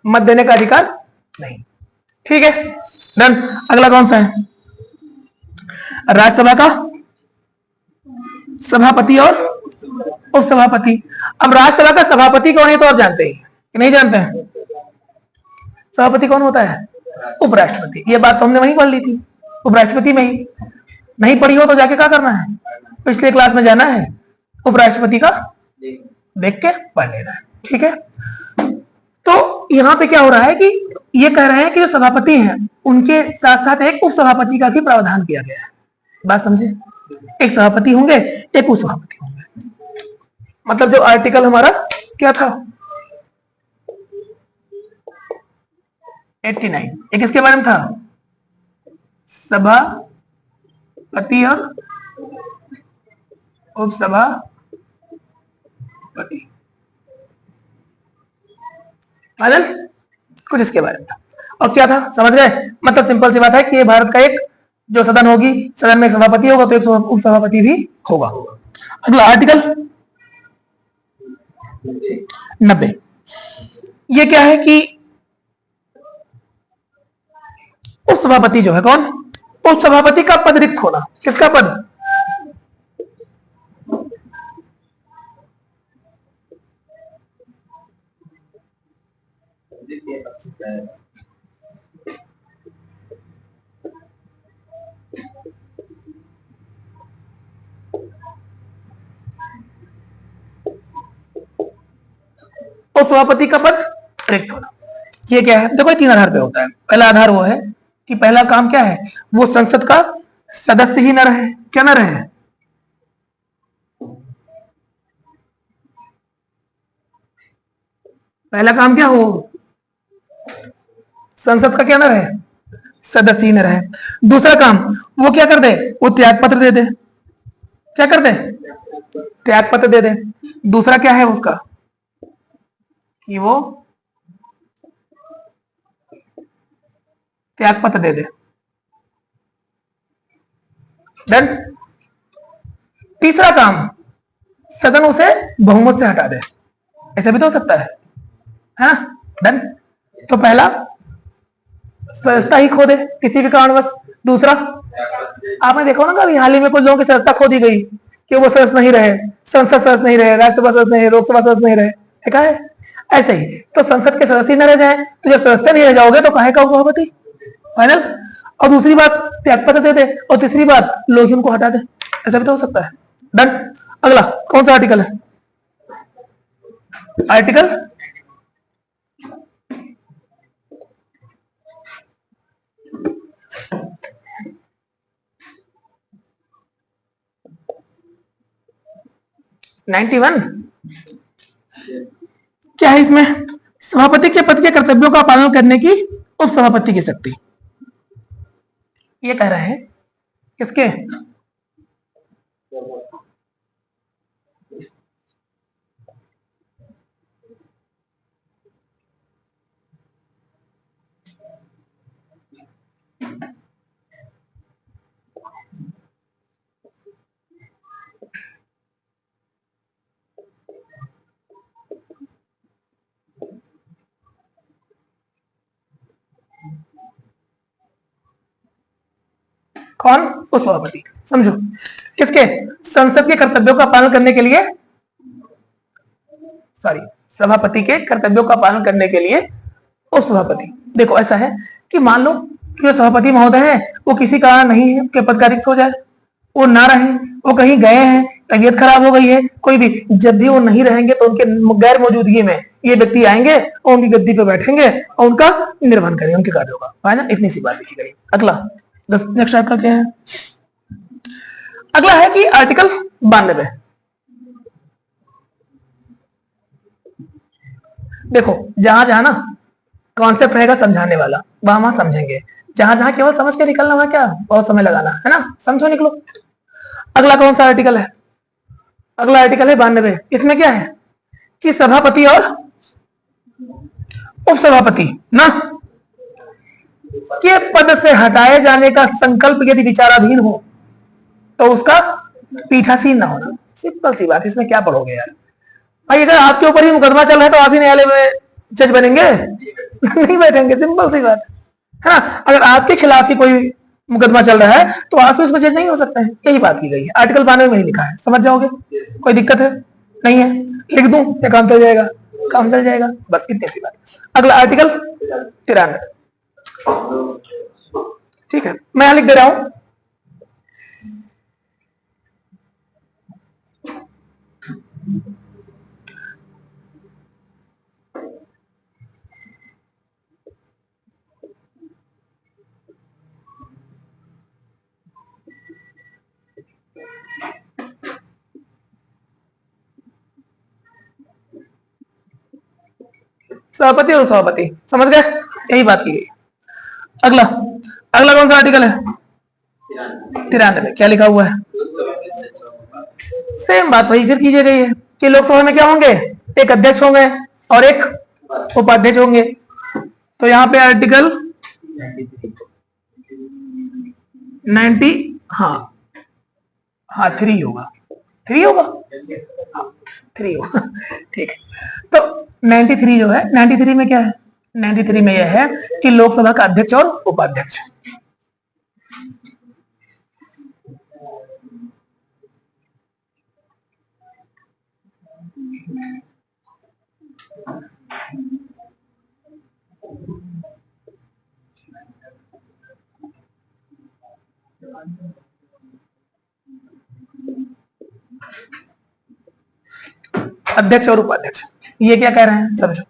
मत देने का अधिकार नहीं, ठीक है। डन। अगला कौन सा है? राज्यसभा का सभापति और उपसभापति। अब राज्यसभा का सभापति कौन है तो आप जानते हैं कि नहीं जानते हैं? सभापति कौन होता है? उपराष्ट्रपति। ये बात तो हमने वहीं पढ़ ली थी, उपराष्ट्रपति में ही। नहीं पढ़ी हो तो जाके क्या करना है? पिछले क्लास में जाना है, उपराष्ट्रपति का देख के पढ़ लेना है, ठीक है। तो यहाँ पे क्या हो रहा है कि ये कह रहे हैं कि जो सभापति हैं उनके साथ साथ एक उप सभापति का भी प्रावधान किया गया है। बात समझे? एक सभापति होंगे, एक उप सभापति होंगे। मतलब जो आर्टिकल हमारा क्या था 89, ये किसके बारे में था? सभापति और उप सभापति। कुछ इसके बारे में था। और क्या था समझ गए? मतलब सिंपल सी बात है कि ये भारत का एक जो सदन होगी, सदन में एक सभापति होगा तो एक उप सभापति भी होगा। अगला आर्टिकल 90, ये क्या है कि उप सभापति जो है कौन? उप सभापति का पद रिक्त होना। किसका पद? उप सभापति का पद रिक्त होना। ये क्या है? देखो 3 आधार पे होता है। पहला आधार वो है कि पहला काम क्या है? वो संसद का सदस्य ही न रहे। क्या न रहे? पहला काम क्या हो? संसद का क्या न रहे? सदस्य ही न रहे। दूसरा काम वो क्या कर दे? वो त्यागपत्र दे दे। क्या कर दे? त्यागपत्र दे दे। दूसरा क्या है उसका कि वो त्यागपत्र दे दे। डन। तीसरा काम सदन उसे बहुमत से हटा दे। ऐसा भी तो हो सकता है, हाँ। डन। तो पहला सदस्यता ही खो दे किसी के कारणवश। दूसरा आपने देखा ना कभी हाल ही में कुछ लोगों की सदस्यता खो दी गई कि वो सदस्य नहीं रहे, संसद सदस्य नहीं रहे, राज्यसभा सदस्य नहीं रहे, लोकसभा सदस्य नहीं रहे। देखा है? ऐसे ही तो संसद के सदस्य न रह जाए तो जब सदस्य नहीं रह जाओगे तो काहे का सभापति? फाइनल। और दूसरी बात त्यागपत्र दे दे, और तीसरी बात लोग ही उनको हटा दे। ऐसा भी तो हो सकता है। डन। अगला कौन सा आर्टिकल है? आर्टिकल 91। क्या है इसमें? सभापति के पद के कर्तव्यों का पालन करने की उप सभापति की शक्ति। ये कह रहे हैं किसके? कौन? उपसभापति। समझो, किसके? संसद के कर्तव्यों का पालन करने के लिए, सॉरी, सभापति के कर्तव्यों का पालन करने के लिए उपसभापति। देखो ऐसा है कि मान लो कि जो सभापति महोदय है वो किसी कारण नहीं है के पद का रिक्त हो जाए, वो ना रहे, वो कहीं गए हैं, तबीयत खराब हो गई है, कोई भी, जब भी वो नहीं रहेंगे तो उनके गैर मौजूदगी में ये व्यक्ति आएंगे और उनकी गद्दी पे बैठेंगे और उनका निर्वहन करेंगे, उनके कार्यों का, है ना। इतनी सी बात लिखी गई। अगला नेक्स्ट आर्टिकल क्या है? अगला है कि आर्टिकल 92। देखो जहां जहां ना कॉन्सेप्ट रहेगा समझाने वाला, वहां वहां समझेंगे, जहां जहां केवल समझ के निकलना, वहां क्या बहुत समय लगाना है ना, समझो निकलो। अगला कौन सा आर्टिकल है? अगला आर्टिकल है 92। इसमें क्या है कि सभापति और उपसभापति ना के पद से हटाए जाने का संकल्प यदि विचाराधीन हो तो उसका पीठासीन ना होना। सिंपल सी बात, इसमें क्या पढ़ोगे यार भाई? अगर आपके ऊपर ही मुकदमा चल रहा है तो आप ही न्यायालय में जज बनेंगे? नहीं बैठेंगे, सिंपल सी बात है ना। अगर आपके खिलाफ ही कोई मुकदमा चल रहा है तो आप उसमें जज नहीं हो सकते हैं, यही बात की गई है। आर्टिकल 92 में ही लिखा है, समझ जाओगे, कोई दिक्कत है नहीं है? लिख दूं या काम चल जाएगा? काम चल जाएगा, बस इतनी सी बात। अगला आर्टिकल 93, ठीक है, मैं यहां लिख दे रहा हूं। सभापति और उपसभापति, समझ गए, यही बात की गई। अगला अगला कौन सा आर्टिकल है? 93। क्या लिखा हुआ है? सेम बात वही फिर कीजिए गई है कि लोकसभा में क्या होंगे? एक अध्यक्ष होंगे और एक उपाध्यक्ष होंगे। तो यहाँ पे आर्टिकल 90, हाँ हाँ 3 होगा, 3 होगा, हाँ 3 होगा, ठीक है। तो 93 जो है, 93 में क्या है? 93 में यह है कि लोकसभा का अध्यक्ष और उपाध्यक्ष। अध्यक्ष और उपाध्यक्ष, ये क्या कह रहे हैं समझो।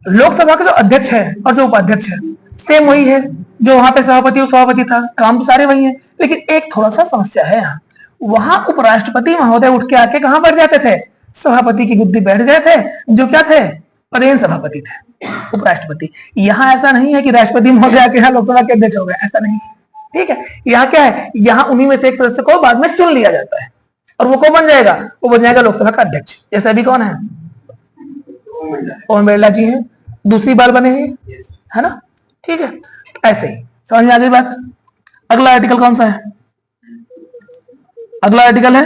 लोकसभा का जो अध्यक्ष है और जो उपाध्यक्ष है सेम वही है जो वहां पे सभापति और सभापति था, काम तो सारे वही है, लेकिन एक थोड़ा सा समस्या है यहाँ। वहां उपराष्ट्रपति महोदय उठ के आके कहां बैठ जाते थे? सभापति की गुद्दी बैठ गए थे, जो क्या थे? पदेन सभापति थे, उपराष्ट्रपति। यहाँ ऐसा नहीं है कि राष्ट्रपति महोदय आके यहाँ लोकसभा के अध्यक्ष हो गए, ऐसा नहीं, ठीक है। यहाँ क्या है? यहाँ उन्हीं में से एक सदस्य को बाद में चुन लिया जाता है और वो कौन बन जाएगा? वो बन जाएगा लोकसभा का अध्यक्ष। जैसे अभी कौन है? ओम बिरला जी हैं, दूसरी बार बने हैं, है ना, ठीक है। ऐसे ही समझ में आ गई बात। अगला आर्टिकल कौन सा है? अगला आर्टिकल है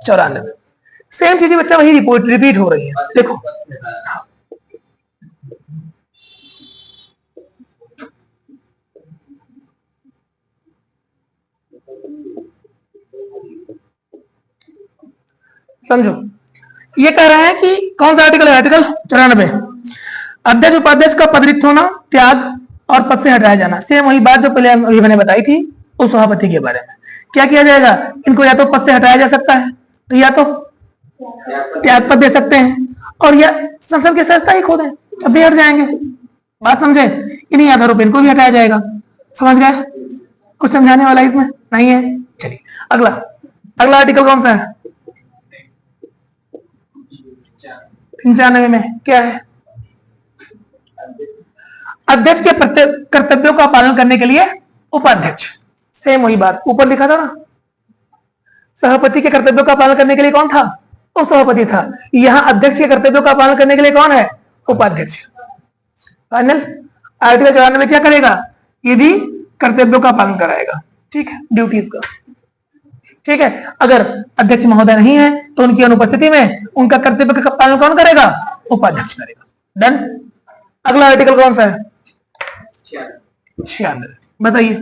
94। सेम चीजें बच्चा वही रिपीट हो रही है, देखो। समझो, ये कह रहे हैं कि कौन सा आर्टिकल है? आर्टिकल 94। अध्यक्ष उपाध्यक्ष का पद रिक्त होना, त्याग और पद से हटाया जाना। सेम वही बात जो पहले अभी मैंने बताई थी उस सभापति के बारे में। क्या किया जाएगा? इनको या तो पद से हटाया जा सकता है या तो त्याग पद दे सकते हैं, और या संसद की सदस्यता ही खो दें, अब भी हट जाएंगे। बात समझे? इन्हीं आधारों पर इनको भी हटाया जाएगा। समझ गए? कुछ समझाने वाला इसमें नहीं है? चलिए अगला आर्टिकल कौन सा है? 95 में क्या है? अध्यक्ष के कर्तव्यों का पालन करने के लिए उपाध्यक्ष। सेम वही बात ऊपर लिखा था ना, सभापति के कर्तव्यों का पालन करने के लिए कौन था? वो सभापति था। यहां अध्यक्ष के कर्तव्यों का पालन करने के लिए कौन है? उपाध्यक्ष। फाइनल। आर्टिकल 94 में क्या करेगा? ये भी कर्तव्यों का पालन कराएगा, ठीक है, ड्यूटीज का, ठीक है। अगर अध्यक्ष महोदय नहीं है तो उनकी अनुपस्थिति में उनका कर्तव्य का पालन कौन करेगा? उपाध्यक्ष करेगा। डन। अगला आर्टिकल कौन सा है? 96। बताइए।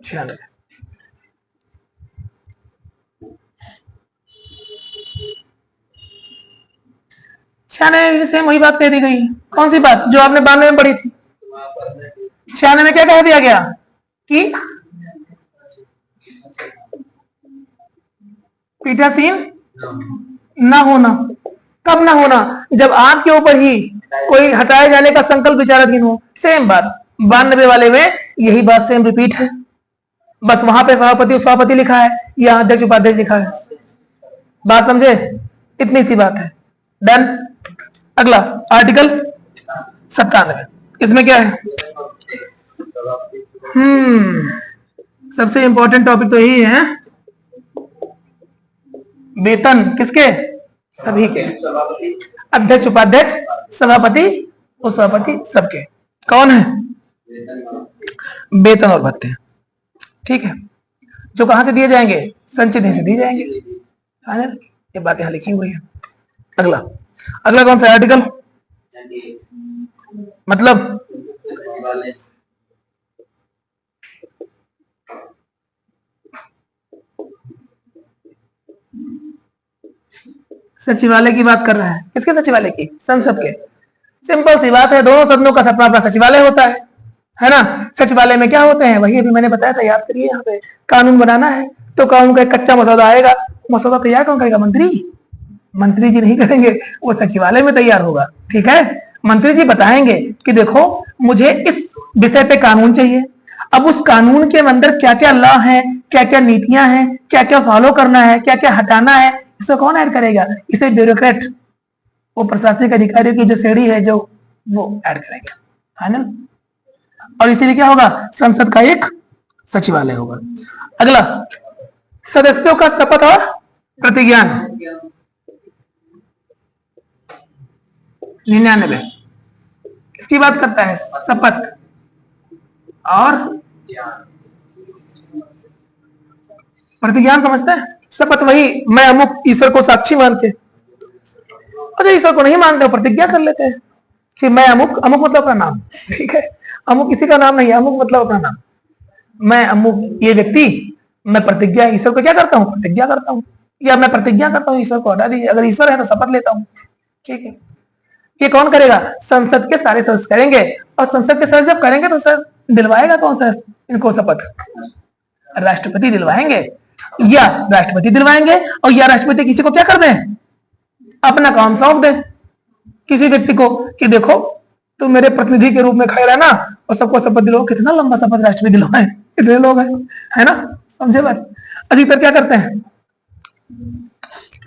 छियानवे। छियानवे सेम वही बात कह दी गई। कौन सी बात जो आपने 92 में पढ़ी थी? 96 में क्या कह दिया गया कि पीठासीन ना होना। कब ना होना? जब आपके ऊपर ही कोई हटाए जाने का संकल्प विचाराधीन हो। सेम बात 92 वाले में यही बात सेम रिपीट है, बस वहां पे सभापति उपसभापति लिखा है, यहाँ अध्यक्ष उपाध्यक्ष लिखा है। बात समझे? इतनी सी बात है। डन। अगला आर्टिकल 97, इसमें क्या है? सबसे इंपॉर्टेंट टॉपिक तो यही है, वेतन किसके? सभी के, अध्यक्ष उपाध्यक्ष सभापति उपसभापति सबके। कौन है? वेतन और भत्ते। ठीक है, जो कहां से दिए जाएंगे? संचित से दिए जाएंगे। ये बात यहां लिखी हुई है। अगला अगला कौन सा आर्टिकल? मतलब सचिवालय की बात कर रहा है। किसके सचिवालय की? संसद के। सिंपल सी बात है, दोनों सदनों का अपना अपना सचिवालय होता है ना। सचिवालय में क्या होते हैं? वही अभी मैंने बताया था, याद करिए। यहाँ पे कानून बनाना है तो कानून का एक कच्चा मसौदा आएगा, मसौदा तैयार कौन करेगा? मंत्री। मंत्री जी नहीं करेंगे, वो सचिवालय में तैयार होगा। ठीक है, मंत्री जी बताएंगे कि देखो मुझे इस विषय पे कानून चाहिए, अब उस कानून के अंदर क्या क्या लॉ है, क्या क्या नीतियां हैं, क्या क्या फॉलो करना है, क्या क्या हटाना है, इसको कौन ऐड करेगा? इसे ब्यूरोक्रेट, वो प्रशासनिक अधिकारियों की जो श्रेणी है जो, वो ऐड करेंगे। फाइनल। और इसीलिए क्या होगा? संसद का एक सचिवालय होगा। अगला सदस्यों का शपथ और प्रतिज्ञान। 99 इसकी बात करता है, शपथ और प्रतिज्ञान। समझते हैं? शपथ वही मैं अमुक ईश्वर को साक्षी मान के, अच्छा ईश्वर को नहीं मानते हो प्रतिज्ञा कर लेते हैं कि मैं अमुक, अमुक मतलब अपना नाम। ठीक है, अमुक किसी का नाम नहीं है, अमुक मतलब अपना नाम। मैं अमुक ये व्यक्ति, मैं प्रतिज्ञा ईश्वर को क्या करता हूँ? प्रतिज्ञा करता हूँ, या मैं प्रतिज्ञा करता हूँ ईश्वर को हटा दीजिए, अगर ईश्वर है तो शपथ लेता हूँ। ठीक है, ये कौन करेगा? संसद के सारे सदस्य करेंगे। और संसद के सदस्य जब करेंगे तो सर दिलवाएगा कौन सा इनको शपथ? राष्ट्रपति दिलवाएंगे, या राष्ट्रपति दिलवाएंगे, और या राष्ट्रपति किसी को क्या कर दें? अपना काम सौंप दे किसी व्यक्ति को कि देखो तुम मेरे प्रतिनिधि के रूप में खड़े रहना और सबको शपथ दिलाओ। कितना लंबा शपथ राष्ट्रपति दिलवाए, इतने लोग हैं, है ना। समझे बात? अधिकतर क्या करते हैं?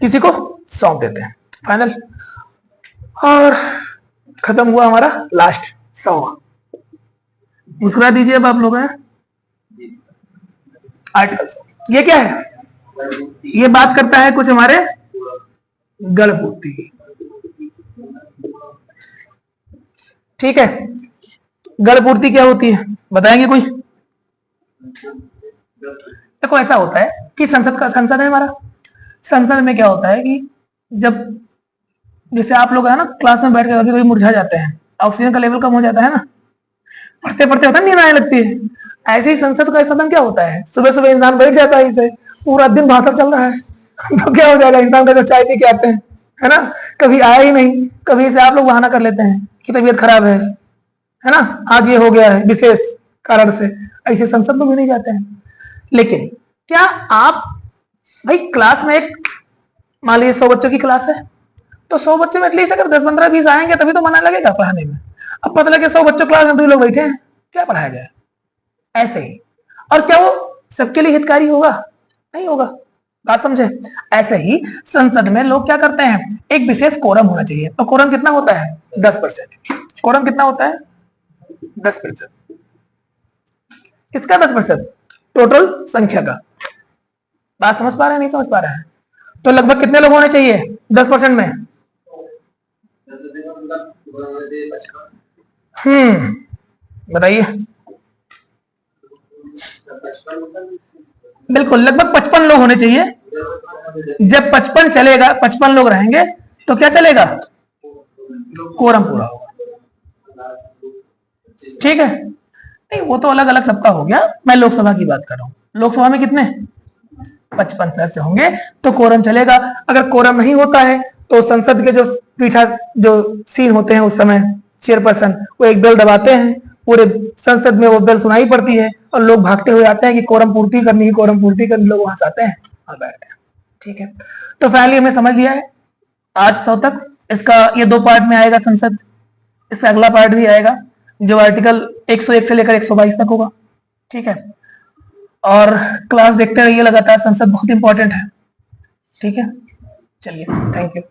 किसी को सौंप देते हैं। फाइनल। और खत्म हुआ हमारा लास्ट 100वां। मुस्कुरा दीजिए अब आप लोग हैं। आर्टिकल ये क्या है? ये बात करता है कुछ हमारे गण पूर्ति की। ठीक है, गण पूर्ति क्या होती है बताएंगे कोई? देखो ऐसा होता है कि संसद है हमारा। संसद में क्या होता है कि जब जैसे आप लोग है ना क्लास में बैठ कर कभी कभी मुरझा जाते हैं, ऑक्सीजन का लेवल कम हो जाता है ना, पढ़ते पढ़ते होता है नींद आने लगती है, ऐसे ही संसद का सदन क्या होता है, सुबह सुबह इंसान बैठ जाता है, इसे पूरा दिन भाषण चल रहा है तो क्या हो जाएगा? इंसान का जो चाय पी के आते हैं, है ना, कभी आया ही नहीं, कभी इसे आप लोग बहाना कर लेते हैं कि तबीयत खराब है ना, आज ये हो गया है विशेष कारण से, ऐसे संसद में भी नहीं जाते हैं। लेकिन क्या आप भाई क्लास में एक मान लीजिए 100 बच्चों की क्लास है, तो 100 बच्चे में एटलीस्ट अगर 10, 15, 20 आएंगे तभी तो मना लगेगा पढ़ाने में। अब पता लगे 100 बच्चों क्लास में 2 लोग बैठे हैं, क्या पढ़ाया जाए? ऐसे ही। और क्या वो सबके लिए हितकारी होगा? नहीं होगा। बात समझे? ऐसे ही संसद में लोग क्या करते हैं, एक विशेष कोरम होना चाहिए, और कोरम कितना होता है? 10%। कोरम कितना होता है? 10%। किसका 10%? टोटल संख्या का। बात समझ पा रहे हैं? नहीं समझ पा रहे हैं? तो लगभग कितने लोग होने चाहिए 10% में? बताइए। बिल्कुल लगभग 55 लोग होने चाहिए। जब 55 चलेगा, 55 लोग रहेंगे तो क्या चलेगा, कोरम पूरा होगा। ठीक है, नहीं वो तो अलग अलग सबका हो गया, मैं लोकसभा की बात कर रहा हूँ। लोकसभा में कितने 55 सदस्य होंगे तो कोरम चलेगा। अगर कोरम नहीं होता है तो संसद के जो पीठा जो सीन होते हैं उस समय चेयरपर्सन वो एक बेल दबाते हैं, पूरे संसद में वो बेल सुनाई पड़ती है और लोग भागते हुए आते हैं कि कोरम पूर्ति करनी है, कोरम पूर्ति करनी, लोग वहां से आते हैं और बैठते हैं। ठीक है, तो फाइनली हमने समझ लिया है आज 100 तक। इसका ये 2 पार्ट में आएगा संसद, इसका अगला पार्ट भी आएगा जो आर्टिकल 101 से लेकर 122 तक होगा। ठीक है, और क्लास देखते रहिए लगातार, संसद बहुत इंपॉर्टेंट है। ठीक है, चलिए, थैंक यू।